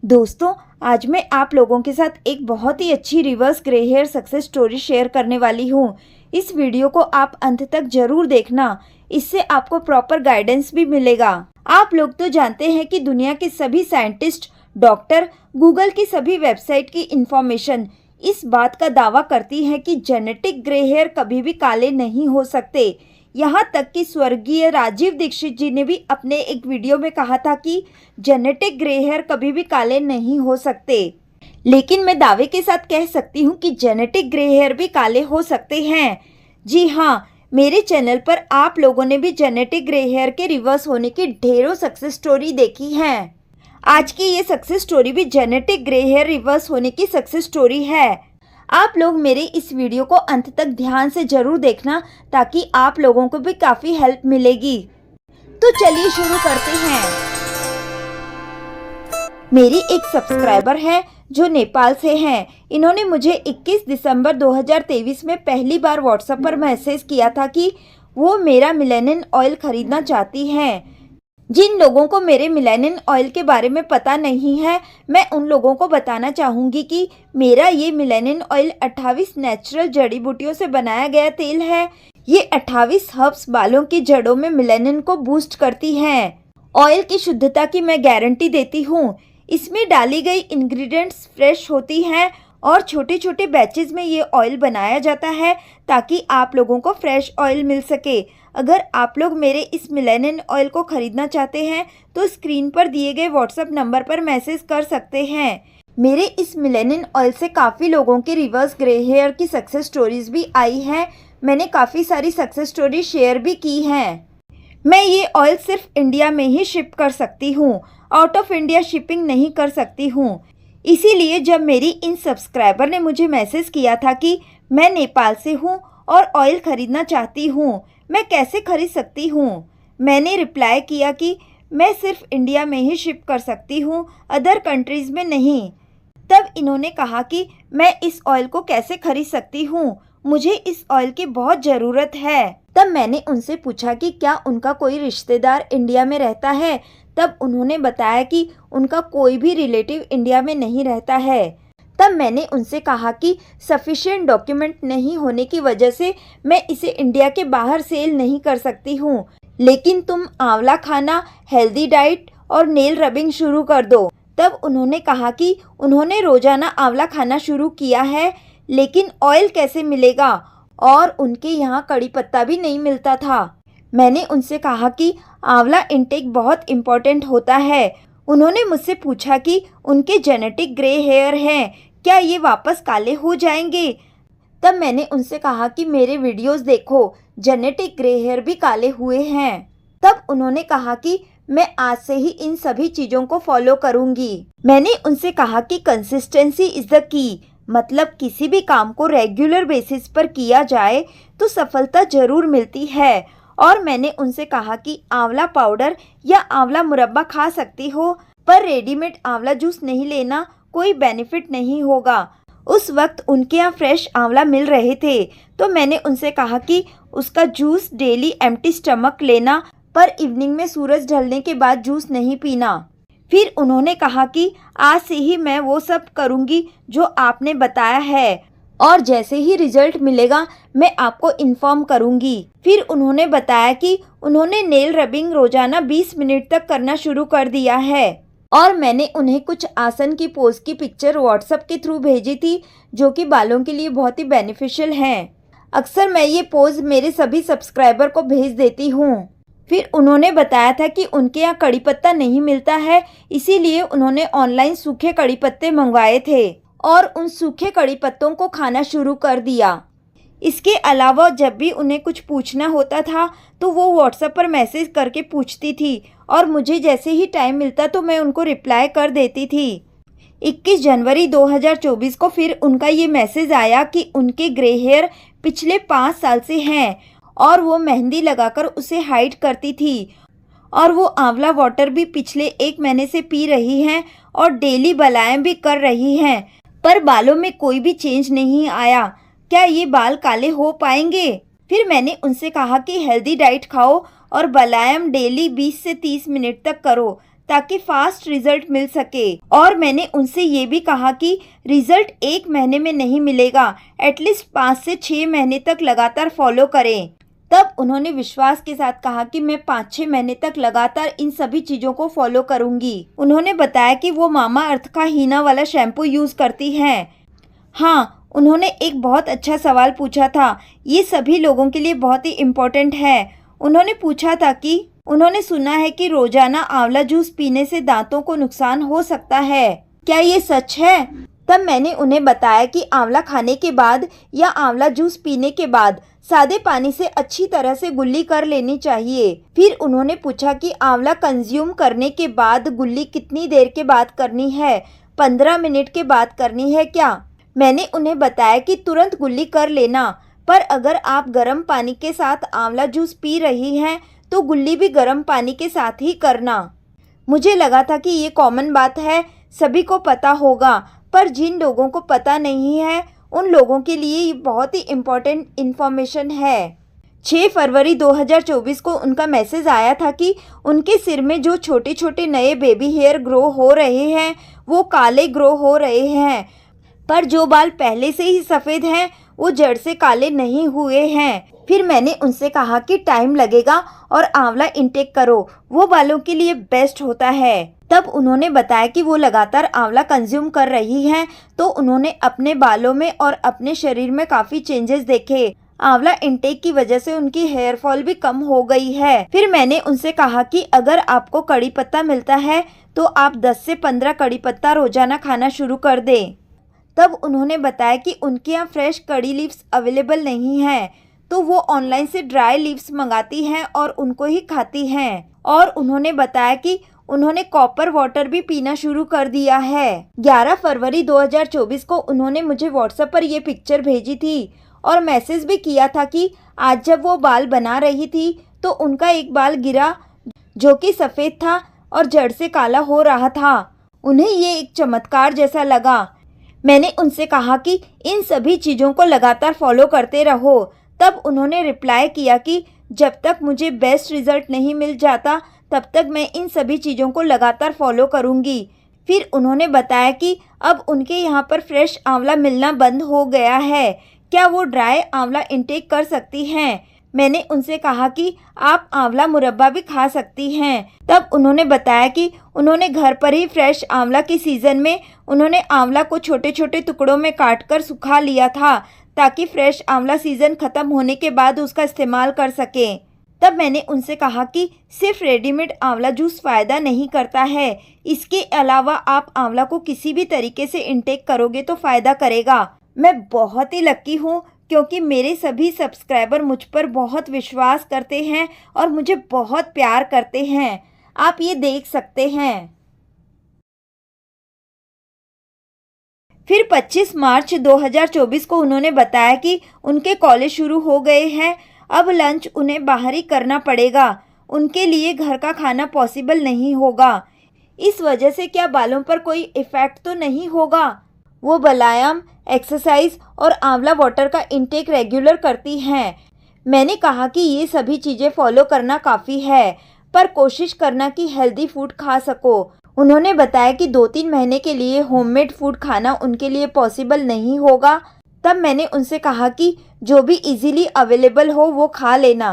दोस्तों, आज मैं आप लोगों के साथ एक बहुत ही अच्छी reverse grey hair success story share करने वाली हूँ। इस वीडियो को आप अंत तक जरूर देखना, इससे आपको प्रॉपर गाइडेंस भी मिलेगा। आप लोग तो जानते हैं कि दुनिया के सभी साइंटिस्ट, डॉक्टर, गूगल की सभी वेबसाइट की इंफॉर्मेशन इस बात का दावा करती है कि जेनेटिक ग्रे हेयर कभी भी काले नहीं हो सकते। यहाँ तक कि स्वर्गीय राजीव दीक्षित जी ने भी अपने एक वीडियो में कहा था कि जेनेटिक ग्रे हेयर कभी भी काले नहीं हो सकते। लेकिन मैं दावे के साथ कह सकती हूँ कि जेनेटिक ग्रे हेयर भी काले हो सकते हैं। जी हाँ, मेरे चैनल पर आप लोगों ने भी जेनेटिक ग्रे हेयर के रिवर्स होने की ढेरों सक्सेस स्टोरी देखी है। आज की ये सक्सेस स्टोरी भी जेनेटिक ग्रे हेयर रिवर्स होने की सक्सेस स्टोरी है। आप लोग मेरे इस वीडियो को अंत तक ध्यान से जरूर देखना, ताकि आप लोगों को भी काफ़ी हेल्प मिलेगी। तो चलिए शुरू करते हैं। मेरी एक सब्सक्राइबर है जो नेपाल से हैं। इन्होंने मुझे 21 दिसंबर 2023 में पहली बार व्हाट्सएप पर मैसेज किया था कि वो मेरा मेलानिन ऑयल खरीदना चाहती हैं। जिन लोगों को मेरे मेलानिन ऑयल के बारे में पता नहीं है, मैं उन लोगों को बताना चाहूँगी कि मेरा ये मेलानिन ऑयल 28 नेचुरल जड़ी बूटियों से बनाया गया तेल है। ये 28 हर्ब्स बालों की जड़ों में मेलानिन को बूस्ट करती हैं। ऑयल की शुद्धता की मैं गारंटी देती हूँ। इसमें डाली गई इंग्रेडिएंट्स फ्रेश होती हैं और छोटे छोटे बैचेज में ये ऑयल बनाया जाता है, ताकि आप लोगों को फ्रेश ऑयल मिल सके। अगर आप लोग मेरे इस मेलानिन ऑयल को ख़रीदना चाहते हैं तो स्क्रीन पर दिए गए व्हाट्सएप नंबर पर मैसेज कर सकते हैं। मेरे इस मेलानिन ऑयल से काफ़ी लोगों के रिवर्स ग्रे हेयर की सक्सेस स्टोरीज भी आई हैं। मैंने काफ़ी सारी सक्सेस स्टोरी शेयर भी की हैं। मैं ये ऑयल सिर्फ इंडिया में ही शिप कर सकती हूँ, आउट ऑफ इंडिया शिपिंग नहीं कर सकती हूँ। इसीलिए जब मेरी इन सब्सक्राइबर ने मुझे मैसेज किया था कि मैं नेपाल से हूँ और ऑयल ख़रीदना चाहती हूँ, मैं कैसे खरीद सकती हूँ, मैंने रिप्लाई किया कि मैं सिर्फ इंडिया में ही शिप कर सकती हूँ, अदर कंट्रीज़ में नहीं। तब इन्होंने कहा कि मैं इस ऑयल को कैसे खरीद सकती हूँ, मुझे इस ऑयल की बहुत ज़रूरत है। तब मैंने उनसे पूछा कि क्या उनका कोई रिश्तेदार इंडिया में रहता है। तब उन्होंने बताया कि उनका कोई भी रिलेटिव इंडिया में नहीं रहता है। तब मैंने उनसे कहा कि सफिशिएंट डॉक्यूमेंट नहीं होने की वजह से मैं इसे इंडिया के बाहर सेल नहीं कर सकती हूँ, लेकिन तुम आंवला खाना, हेल्दी डाइट और नेल रबिंग शुरू कर दो। तब उन्होंने कहा कि उन्होंने रोजाना आंवला खाना शुरू किया है, लेकिन ऑयल कैसे मिलेगा, और उनके यहाँ कड़ी पत्ता भी नहीं मिलता था। मैंने उनसे कहा कि आंवला इंटेक बहुत इम्पोर्टेंट होता है। उन्होंने मुझसे पूछा कि उनके जेनेटिक ग्रे हेयर हैं, क्या ये वापस काले हो जाएंगे। तब मैंने उनसे कहा कि मेरे वीडियोस देखो, जेनेटिक ग्रे हेयर भी काले हुए हैं। तब उन्होंने कहा कि मैं आज से ही इन सभी चीज़ों को फॉलो करूंगी। मैंने उनसे कहा कि कंसिस्टेंसी इज़ द की, मतलब किसी भी काम को रेगुलर बेसिस पर किया जाए तो सफलता ज़रूर मिलती है। और मैंने उनसे कहा कि आंवला पाउडर या आंवला मुरब्बा खा सकती हो, पर रेडीमेड आंवला जूस नहीं लेना, कोई बेनिफिट नहीं होगा। उस वक्त उनके यहाँ फ्रेश आंवला मिल रहे थे, तो मैंने उनसे कहा कि उसका जूस डेली एम्प्टी स्टमक लेना, पर इवनिंग में सूरज ढलने के बाद जूस नहीं पीना। फिर उन्होंने कहा कि आज से ही मैं वो सब करूँगी जो आपने बताया है, और जैसे ही रिजल्ट मिलेगा मैं आपको इन्फॉर्म करूंगी। फिर उन्होंने बताया कि उन्होंने नेल रबिंग रोजाना 20 मिनट तक करना शुरू कर दिया है, और मैंने उन्हें कुछ आसन की पोज की पिक्चर व्हाट्सएप के थ्रू भेजी थी, जो कि बालों के लिए बहुत ही बेनिफिशियल हैं। अक्सर मैं ये पोज मेरे सभी सब्सक्राइबर को भेज देती हूँ। फिर उन्होंने बताया था कि उनके यहाँ कड़ी पत्ता नहीं मिलता है, इसीलिए उन्होंने ऑनलाइन सूखे कड़ी पत्ते मंगवाए थे और उन सूखे कड़ी पत्तों को खाना शुरू कर दिया। इसके अलावा जब भी उन्हें कुछ पूछना होता था तो वो व्हाट्सएप पर मैसेज करके पूछती थी, और मुझे जैसे ही टाइम मिलता तो मैं उनको रिप्लाई कर देती थी। 21 जनवरी 2024 को फिर उनका ये मैसेज आया कि उनके ग्रे हेयर पिछले 5 साल से हैं, और वो मेहंदी लगाकर उसे हाइड करती थी, और वो आंवला वाटर भी पिछले 1 महीने से पी रही हैं और डेली बलायम भी कर रही हैं, पर बालों में कोई भी चेंज नहीं आया। क्या ये बाल काले हो पाएंगे? फिर मैंने उनसे कहा कि हेल्दी डाइट खाओ और बलायम डेली 20 से 30 मिनट तक करो, ताकि फास्ट रिजल्ट मिल सके। और मैंने उनसे ये भी कहा कि रिजल्ट 1 महीने में नहीं मिलेगा, एटलीस्ट 5 से 6 महीने तक लगातार फॉलो करें। तब उन्होंने विश्वास के साथ कहा कि मैं 5-6 महीने तक लगातार इन सभी चीज़ों को फॉलो करूंगी। उन्होंने बताया कि वो मामा अर्थ का हीना वाला शैम्पू यूज़ करती हैं। हाँ, उन्होंने एक बहुत अच्छा सवाल पूछा था, ये सभी लोगों के लिए बहुत ही इम्पोर्टेंट है। उन्होंने पूछा था कि उन्होंने सुना है कि रोजाना आंवला जूस पीने से दांतों को नुकसान हो सकता है, क्या ये सच है? तब मैंने उन्हें बताया कि आंवला खाने के बाद या आंवला जूस पीने के बाद सादे पानी से अच्छी तरह से गुल्ली कर लेनी चाहिए। फिर उन्होंने पूछा कि आंवला कंज्यूम करने के बाद गुल्ली कितनी देर के बाद करनी है, 15 मिनट के बाद करनी है क्या? मैंने उन्हें बताया कि तुरंत गुल्ली कर लेना, पर अगर आप गर्म पानी के साथ आंवला जूस पी रही हैं तो गुल्ली भी गर्म पानी के साथ ही करना। मुझे लगा था कि ये कॉमन बात है, सभी को पता होगा, पर जिन लोगों को पता नहीं है उन लोगों के लिए ये बहुत ही इम्पोर्टेंट इन्फॉर्मेशन है। 6 फरवरी 2024 को उनका मैसेज आया था कि उनके सिर में जो छोटे छोटे नए बेबी हेयर ग्रो हो रहे हैं वो काले ग्रो हो रहे हैं, पर जो बाल पहले से ही सफ़ेद हैं वो जड़ से काले नहीं हुए हैं। फिर मैंने उनसे कहा कि टाइम लगेगा और आंवला इंटेक करो, वो बालों के लिए बेस्ट होता है। तब उन्होंने बताया कि वो लगातार आंवला कंज्यूम कर रही हैं, तो उन्होंने अपने बालों में और अपने शरीर में काफ़ी चेंजेस देखे। आंवला इंटेक की वजह से उनकी हेयर फॉल भी कम हो गई है। फिर मैंने उनसे कहा कि अगर आपको कड़ी पत्ता मिलता है तो आप 10 से 15 कड़ी पत्ता रोजाना खाना शुरू कर दें। तब उन्होंने बताया कि उनके यहाँ फ्रेश कड़ी लीव्स अवेलेबल नहीं हैं, तो वो ऑनलाइन से ड्राई लीव्स मंगाती हैं और उनको ही खाती हैं। और उन्होंने बताया कि उन्होंने कॉपर वाटर भी पीना शुरू कर दिया है। 11 फरवरी 2024 को उन्होंने मुझे व्हाट्सएप पर ये पिक्चर भेजी थी और मैसेज भी किया था कि आज जब वो बाल बना रही थी तो उनका एक बाल गिरा जो कि सफ़ेद था और जड़ से काला हो रहा था। उन्हें ये एक चमत्कार जैसा लगा। मैंने उनसे कहा कि इन सभी चीज़ों को लगातार फॉलो करते रहो। तब उन्होंने रिप्लाई किया कि जब तक मुझे बेस्ट रिज़ल्ट नहीं मिल जाता तब तक मैं इन सभी चीज़ों को लगातार फॉलो करूंगी। फिर उन्होंने बताया कि अब उनके यहाँ पर फ्रेश आंवला मिलना बंद हो गया है, क्या वो ड्राई आंवला इंटेक कर सकती हैं? मैंने उनसे कहा कि आप आंवला मुरब्बा भी खा सकती हैं। तब उन्होंने बताया कि उन्होंने घर पर ही फ्रेश आंवला के सीज़न में उन्होंने आंवला को छोटे छोटे टुकड़ों में काटकर सुखा लिया था ताकि फ्रेश आंवला सीज़न ख़त्म होने के बाद उसका इस्तेमाल कर सकें। तब मैंने उनसे कहा कि सिर्फ रेडीमेड आंवला जूस फ़ायदा नहीं करता है, इसके अलावा आप आंवला को किसी भी तरीके से इंटेक करोगे तो फ़ायदा करेगा। मैं बहुत ही लकी हूँ क्योंकि मेरे सभी सब्सक्राइबर मुझ पर बहुत विश्वास करते हैं और मुझे बहुत प्यार करते हैं। आप ये देख सकते हैं। फिर 25 मार्च 2024 को उन्होंने बताया कि उनके कॉलेज शुरू हो गए हैं, अब लंच उन्हें बाहर ही करना पड़ेगा, उनके लिए घर का खाना पॉसिबल नहीं होगा। इस वजह से क्या बालों पर कोई इफ़ेक्ट तो नहीं होगा? वो व्यायाम, एक्सरसाइज और आंवला वाटर का इंटेक रेगुलर करती हैं। मैंने कहा कि ये सभी चीज़ें फॉलो करना काफ़ी है, पर कोशिश करना कि हेल्दी फूड खा सको। उन्होंने बताया कि 2-3 महीने के लिए होममेड फूड खाना उनके लिए पॉसिबल नहीं होगा। तब मैंने उनसे कहा कि जो भी इजीली अवेलेबल हो वो खा लेना।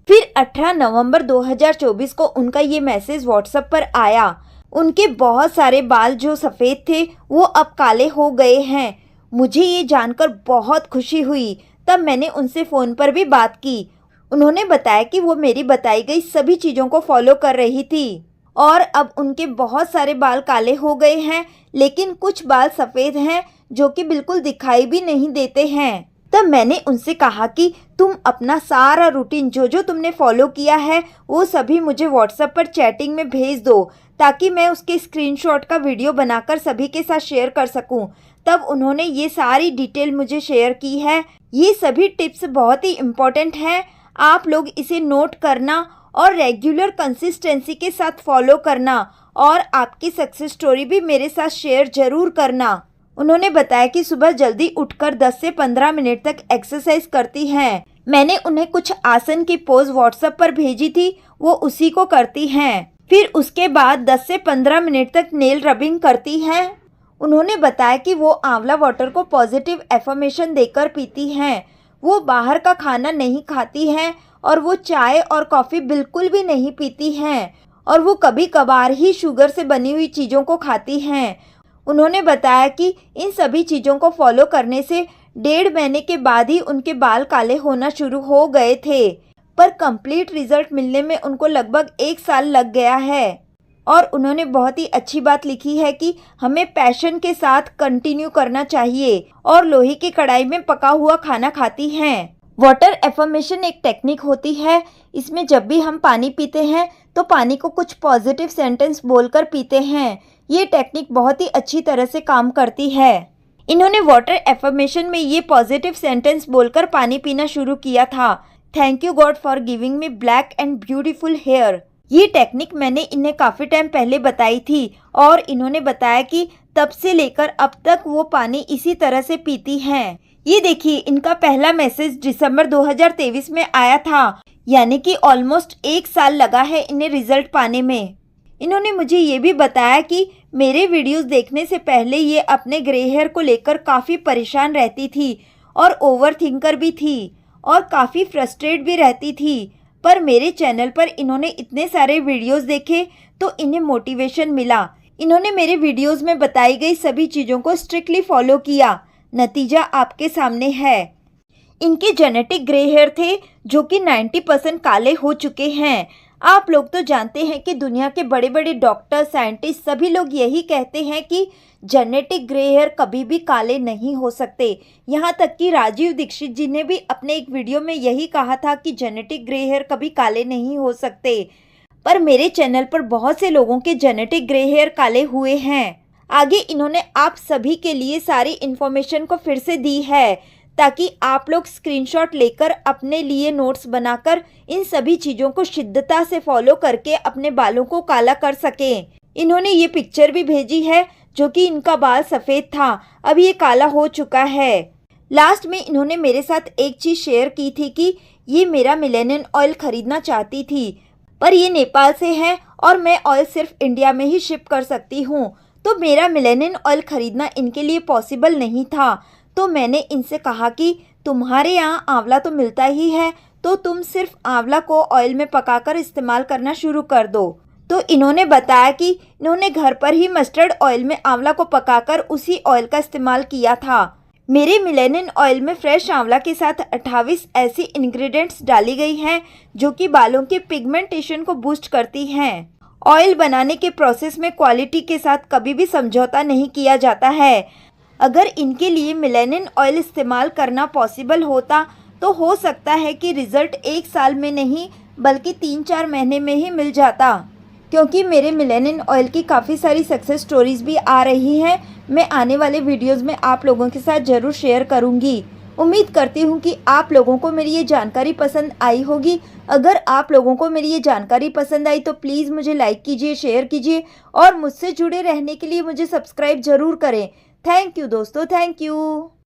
फिर 18 नवंबर 2024 को उनका ये मैसेज व्हाट्सएप पर आया। उनके बहुत सारे बाल जो सफ़ेद थे वो अब काले हो गए हैं। मुझे ये जानकर बहुत खुशी हुई। तब मैंने उनसे फ़ोन पर भी बात की। उन्होंने बताया कि वो मेरी बताई गई सभी चीज़ों को फॉलो कर रही थी और अब उनके बहुत सारे बाल काले हो गए हैं, लेकिन कुछ बाल सफ़ेद हैं जो कि बिल्कुल दिखाई भी नहीं देते हैं। तब मैंने उनसे कहा कि तुम अपना सारा रूटीन जो जो तुमने फॉलो किया है वो सभी मुझे व्हाट्सएप पर चैटिंग में भेज दो ताकि मैं उसके स्क्रीनशॉट का वीडियो बनाकर सभी के साथ शेयर कर सकूं। तब उन्होंने ये सारी डिटेल मुझे शेयर की है। ये सभी टिप्स बहुत ही इम्पोर्टेंट हैं, आप लोग इसे नोट करना और रेगुलर कंसिस्टेंसी के साथ फॉलो करना और आपकी सक्सेस स्टोरी भी मेरे साथ शेयर ज़रूर करना। उन्होंने बताया कि सुबह जल्दी उठकर 10 से 15 मिनट तक एक्सरसाइज करती हैं। मैंने उन्हें कुछ आसन की पोज व्हाट्सएप पर भेजी थी, वो उसी को करती हैं। फिर उसके बाद 10 से 15 मिनट तक नेल रबिंग करती हैं। उन्होंने बताया कि वो आंवला वाटर को पॉजिटिव एफर्मेशन देकर पीती हैं। वो बाहर का खाना नहीं खाती हैं और वो चाय और कॉफ़ी बिल्कुल भी नहीं पीती हैं और वो कभी कभार ही शुगर से बनी हुई चीज़ों को खाती हैं। उन्होंने बताया कि इन सभी चीज़ों को फॉलो करने से 1.5 महीने के बाद ही उनके बाल काले होना शुरू हो गए थे, पर कंप्लीट रिजल्ट मिलने में उनको लगभग 1 साल लग गया है। और उन्होंने बहुत ही अच्छी बात लिखी है कि हमें पैशन के साथ कंटिन्यू करना चाहिए और लोहे की कढ़ाई में पका हुआ खाना खाती हैं। वाटर एफर्मेशन एक टेक्निक होती है। इसमें जब भी हम पानी पीते हैं तो पानी को कुछ पॉजिटिव सेंटेंस बोलकर पीते हैं। ये टेक्निक बहुत ही अच्छी तरह से काम करती है। इन्होंने वाटर एफर्मेशन में ये पॉजिटिव सेंटेंस बोलकर पानी पीना शुरू किया था। Thank you God for giving me black and beautiful hair. ये टेक्निक मैंने इन्हें काफ़ी टाइम पहले बताई थी और इन्होंने बताया कि तब से लेकर अब तक वो पानी इसी तरह से पीती हैं। ये देखिए, इनका पहला मैसेज दिसंबर 2023 में आया था, यानी कि ऑलमोस्ट 1 साल लगा है इन्हें रिजल्ट पाने में। इन्होंने मुझे ये भी बताया कि मेरे वीडियोस देखने से पहले ये अपने ग्रे हेयर को लेकर काफ़ी परेशान रहती थी और ओवर थिंकर भी थी और काफ़ी फ्रस्ट्रेट भी रहती थी, पर मेरे चैनल पर इन्होंने इतने सारे वीडियोस देखे तो इन्हें मोटिवेशन मिला। इन्होंने मेरे वीडियोस में बताई गई सभी चीज़ों को स्ट्रिक्टली फॉलो किया। नतीजा आपके सामने है। इनके जेनेटिक ग्रे हेयर थे जो कि 90% काले हो चुके हैं। आप लोग तो जानते हैं कि दुनिया के बड़े बड़े डॉक्टर, साइंटिस्ट सभी लोग यही कहते हैं कि जेनेटिक ग्रे हेयर कभी भी काले नहीं हो सकते। यहाँ तक कि राजीव दीक्षित जी ने भी अपने एक वीडियो में यही कहा था कि जेनेटिक ग्रे हेयर कभी काले नहीं हो सकते। पर मेरे चैनल पर बहुत से लोगों के जेनेटिक ग्रे हेयर काले हुए हैं। आगे इन्होंने आप सभी के लिए सारी इन्फॉर्मेशन को फिर से दी है ताकि आप लोग स्क्रीनशॉट लेकर अपने लिए नोट्स बनाकर इन सभी चीज़ों को शिद्दता से फॉलो करके अपने बालों को काला कर सकें। इन्होंने ये पिक्चर भी भेजी है जो कि इनका बाल सफ़ेद था, अब ये काला हो चुका है। लास्ट में इन्होंने मेरे साथ एक चीज़ शेयर की थी कि ये मेरा मिलेनियन ऑयल ख़रीदना चाहती थी, पर ये नेपाल से है और मैं ऑयल सिर्फ इंडिया में ही शिप कर सकती हूँ, तो मेरा मिलेनियन ऑयल ख़रीदना इनके लिए पॉसिबल नहीं था। तो मैंने इनसे कहा कि तुम्हारे यहाँ आंवला तो मिलता ही है, तो तुम सिर्फ आंवला को ऑयल में पकाकर इस्तेमाल करना शुरू कर दो। तो इन्होंने बताया कि इन्होंने घर पर ही मस्टर्ड ऑयल में आंवला को पकाकर उसी ऑयल का इस्तेमाल किया था। मेरे मिलेनियन ऑयल में फ्रेश आंवला के साथ 28 ऐसी इंग्रेडिएंट्स डाली गई हैं जो कि बालों के पिगमेंटेशन को बूस्ट करती हैं। ऑयल बनाने के प्रोसेस में क्वालिटी के साथ कभी भी समझौता नहीं किया जाता है। अगर इनके लिए मिलेनियन ऑयल इस्तेमाल करना पॉसिबल होता तो हो सकता है कि रिज़ल्ट 1 साल में नहीं बल्कि 3-4 महीने में ही मिल जाता, क्योंकि मेरे मिलेनियन ऑयल की काफ़ी सारी सक्सेस स्टोरीज़ भी आ रही हैं। मैं आने वाले वीडियोज़ में आप लोगों के साथ ज़रूर शेयर करूँगी। उम्मीद करती हूँ कि आप लोगों को मेरी ये जानकारी पसंद आई होगी। अगर आप लोगों को मेरी ये जानकारी पसंद आई तो प्लीज़ मुझे लाइक कीजिए, शेयर कीजिए और मुझसे जुड़े रहने के लिए मुझे सब्सक्राइब ज़रूर करें। थैंक यू दोस्तों, थैंक यू।